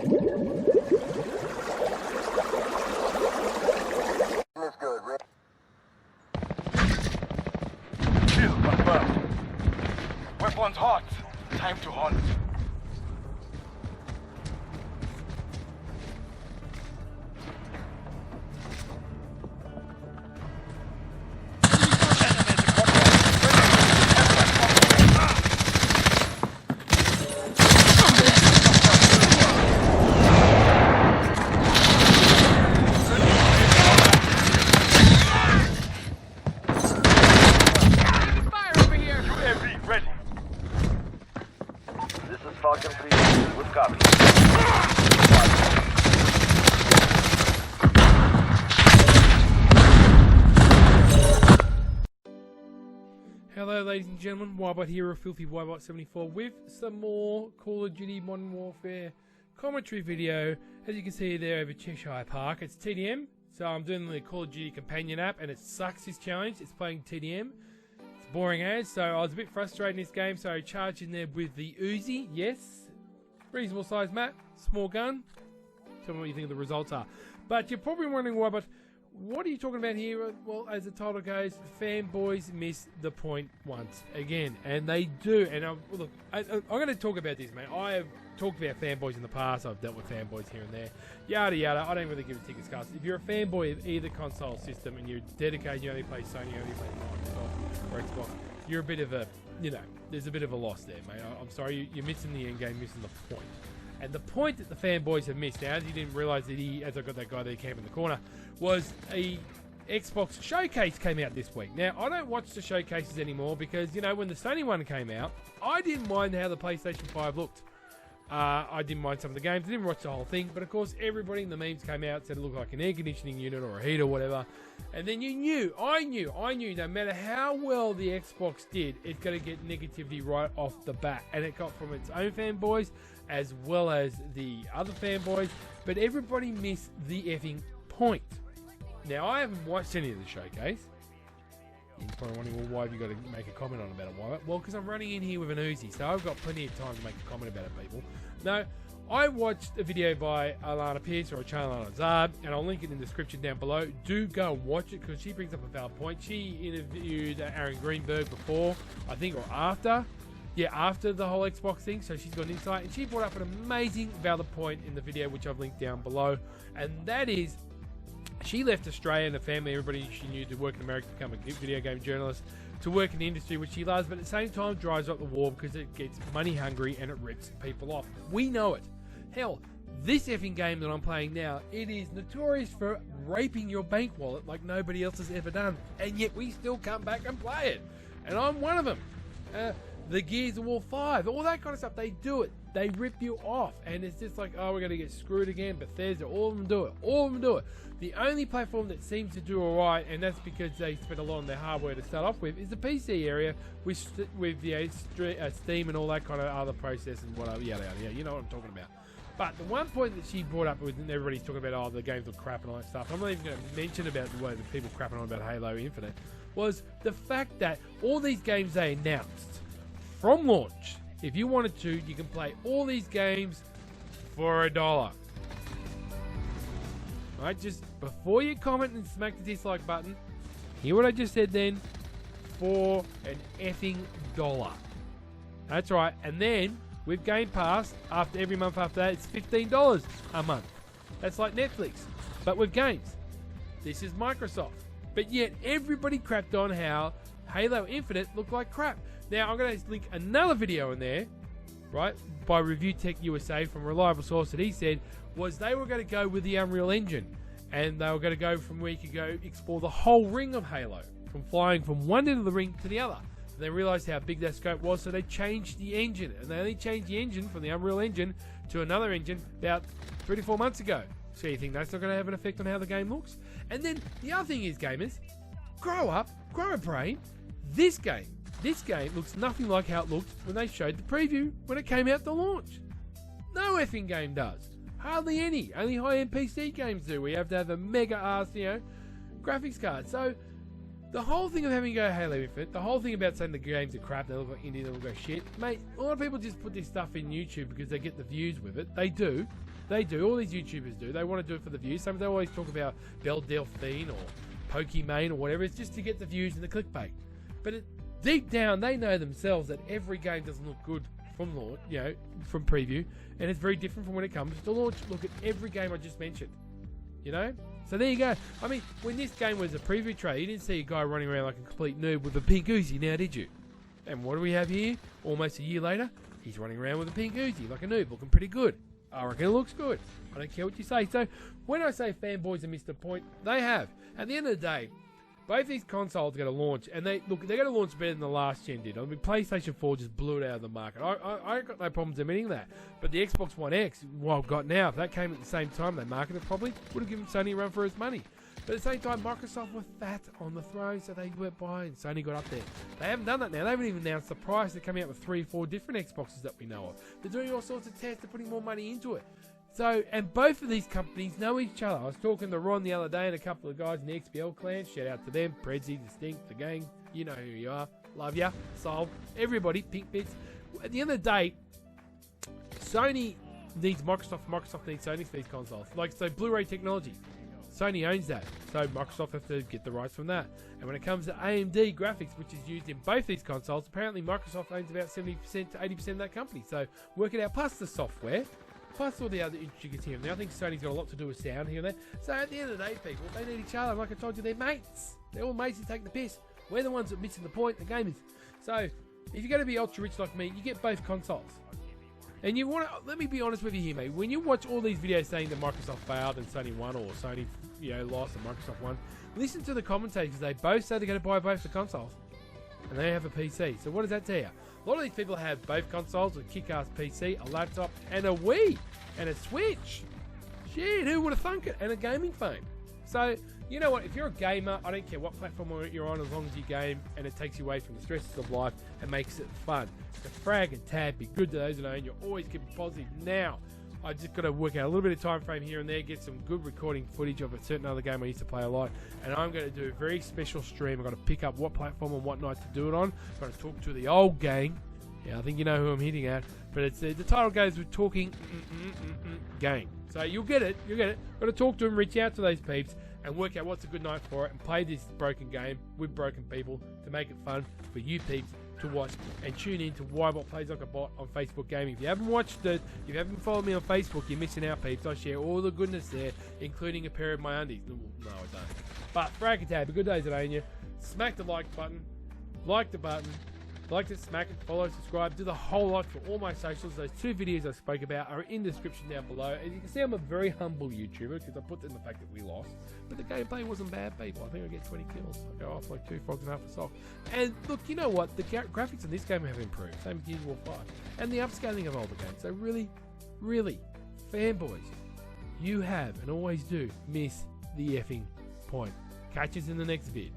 Kill confirmed. Weapons hot. Time to hunt. Falcon 3 with copy. Hello ladies and gentlemen, Wybot here, Filthy Wybot 74 with some more Call of Duty Modern Warfare commentary video. As you can see there over Cheshire Park, it's TDM, so I'm doing the Call of Duty companion app and it sucks this challenge, it's playing TDM. Boring as, so I was a bit frustrated in this game, so I charged in there with the Uzi, yes, reasonable size map, small gun. Tell me what you think the results are. But you're probably wondering why, but what are you talking about here? Well, as the title goes, fanboys miss the point once again, and they do. And look, I'm going to talk about this, mate. I have talked about fanboys in the past. I've dealt with fanboys here and there, yada yada. I don't really give a ticket's cast. If you're a fanboy of either console system and you're dedicated, you only play Sony, you only play Microsoft or Xbox, you're a bit of a, there's a bit of a loss there, mate. I'm sorry, you're missing the end game, missing the point. And the point that the fanboys have missed, now, as you didn't realise that as I got that guy there camping in the corner, was a Xbox showcase came out this week. Now, I don't watch the showcases anymore because, when the Sony one came out, I didn't mind how the PlayStation 5 looked. I didn't mind some of the games. I didn't watch the whole thing, but of course, everybody in the memes came out, said it looked like an air conditioning unit or a heater or whatever. And then I knew, no matter how well the Xbox did, it's going to get negativity right off the bat. And it got from its own fanboys as well as the other fanboys, but everybody missed the effing point. Now, I haven't watched any of the showcase. You're probably wondering, well, why have you got to make a comment on about it? Why? Well, because I'm running in here with an Uzi, so I've got plenty of time to make a comment about it, people. No, I watched a video by Alana Pierce or Charlana Zard, and I'll link it in the description down below. Do go and watch it because she brings up a valid point. She interviewed Aaron Greenberg before, I think, or after. Yeah, after the whole Xbox thing, so she's got an insight, and she brought up an amazing valid point in the video, which I've linked down below, and that is, she left Australia and the family, everybody she knew, to work in America, to become a video game journalist, to work in the industry which she loves, but at the same time drives up the war because it gets money hungry and it rips people off. We know it. Hell, this effing game that I'm playing now, it is notorious for raping your bank wallet like nobody else has ever done, and yet we still come back and play it, and I'm one of them. The Gears of War 5, all that kind of stuff, they do it. They rip you off, and it's just like, oh, we're going to get screwed again. Bethesda, all of them do it. All of them do it. The only platform that seems to do alright, and that's because they spent a lot on their hardware to start off with, is the PC area with Steam and all that kind of other process and whatever, yada yada yada. You know what I'm talking about. But the one point that she brought up was, everybody's talking about, oh, the games look crap and all that stuff. I'm not even going to mention about the way that people crapping on about Halo Infinite, was the fact that all these games they announced from launch, if you wanted to, you can play all these games for $1. Right, just before you comment and smack the dislike button, hear what I just said then, for an effing $1. That's right, and then with Game Pass, after every month after that, it's $15 a month. That's like Netflix, but with games. This is Microsoft. But yet, everybody crapped on how Halo Infinite looked like crap. Now, I'm going to link another video in there, right, by Review Tech USA from a reliable source that he said was they were going to go with the Unreal Engine. And they were going to go from where you could go explore the whole ring of Halo, from flying from one end of the ring to the other. And they realized how big that scope was, so they changed the engine. And they only changed the engine from the Unreal Engine to another engine about 3 to 4 months ago. So you think that's not going to have an effect on how the game looks? And then the other thing is, gamers, grow up, grow a brain. This game looks nothing like how it looked when they showed the preview when it came out to launch. No effing game does. Hardly any. Only high-end PC games do. We have to have a mega-ass, graphics card. So, the whole thing of having to go Halo Infinite, the whole thing about saying the games are crap, they look like indie, they look like shit. Mate, a lot of people just put this stuff in YouTube because they get the views with it. They do. They do. All these YouTubers do. They want to do it for the views. Some they always talk about Belle Delphine or Pokimane or whatever. It's just to get the views and the clickbait. But deep down, they know themselves that every game doesn't look good from launch, from preview, and it's very different from when it comes to launch. Look at every game I just mentioned. So there you go. I mean, when this game was a preview trailer, you didn't see a guy running around like a complete noob with a pink Uzi, now did you? And what do we have here? Almost a year later, he's running around with a pink Uzi like a noob, looking pretty good. I reckon it looks good. I don't care what you say. So when I say fanboys have missed the point, they have. At the end of the day, both these consoles are going to launch, and they're going to launch better than the last gen did. I mean, PlayStation 4 just blew it out of the market. I got no problems admitting that. But the Xbox One X, what I've got now, if that came at the same time they marketed it properly, would have given Sony a run for his money. But at the same time, Microsoft were fat on the throne, so they went by and Sony got up there. They haven't done that now. They haven't even announced the price. They're coming out with 3 or 4 different Xboxes that we know of. They're doing all sorts of tests. They're putting more money into it. So, and both of these companies know each other. I was talking to Ron the other day and a couple of guys in the XBL clan. Shout out to them. Prezi, Distinct, The Gang. You know who you are. Love ya. Soul. Everybody. Pink Bits. At the end of the day, Sony needs Microsoft. Microsoft needs Sony for these consoles. Like, so Blu-ray technology. Sony owns that. So Microsoft has to get the rights from that. And when it comes to AMD graphics, which is used in both these consoles, apparently Microsoft owns about 70% to 80% of that company. So work it out. Plus the software. Plus all the other intricacies here and there. I think Sony's got a lot to do with sound here and there. So at the end of the day, people, they need each other. Like I told you, they're mates. They're all mates who take the piss. We're the ones that are missing the point, the gamers. So if you're going to be ultra rich like me, you get both consoles. And you want to, let me be honest with you here, mate. When you watch all these videos saying that Microsoft failed and Sony won, or Sony, lost and Microsoft won, listen to the commentators. They both say they're going to buy both the consoles, and they have a PC. So what does that tell you? A lot of these people have both consoles, a kick-ass PC, a laptop, and a Wii, and a Switch. Shit, who would have thunk it? And a gaming phone. So, you know what? If you're a gamer, I don't care what platform you're on, as long as you game and it takes you away from the stresses of life and makes it fun. The frag and tab be good to those that own. You're always keeping positive. Now, I just got to work out a little bit of time frame here and there, get some good recording footage of a certain other game I used to play a lot, and I'm going to do a very special stream. I've got to pick up what platform and what night to do it on. I've got to talk to the old gang. Yeah, I think you know who I'm hitting at, but it's the title goes with Talking Gang. So you'll get it. Got to talk to them, reach out to those peeps, and work out what's a good night for it, and play this broken game with broken people to make it fun for you peeps to watch and tune in to Wybot Plays Like a Bot on Facebook Gaming. If you haven't watched it, if you haven't followed me on Facebook, you're missing out, peeps. I share all the goodness there, including a pair of my undies. No, I don't. But frag a tab, a good days at own you. Smack the like button, like the button. Like to smack it, follow, subscribe, do the whole lot for all my socials. Those 2 videos I spoke about are in the description down below. As you can see, I'm a very humble YouTuber because I put in the fact that we lost. But the gameplay wasn't bad, people. I think I get 20 kills. I go off like 2 frogs and half a sock. And look, you know what? The graphics in this game have improved. Same with Gears of War 5. And the upscaling of older games. So really, really, fanboys, you have and always do miss the effing point. Catch us in the next vid.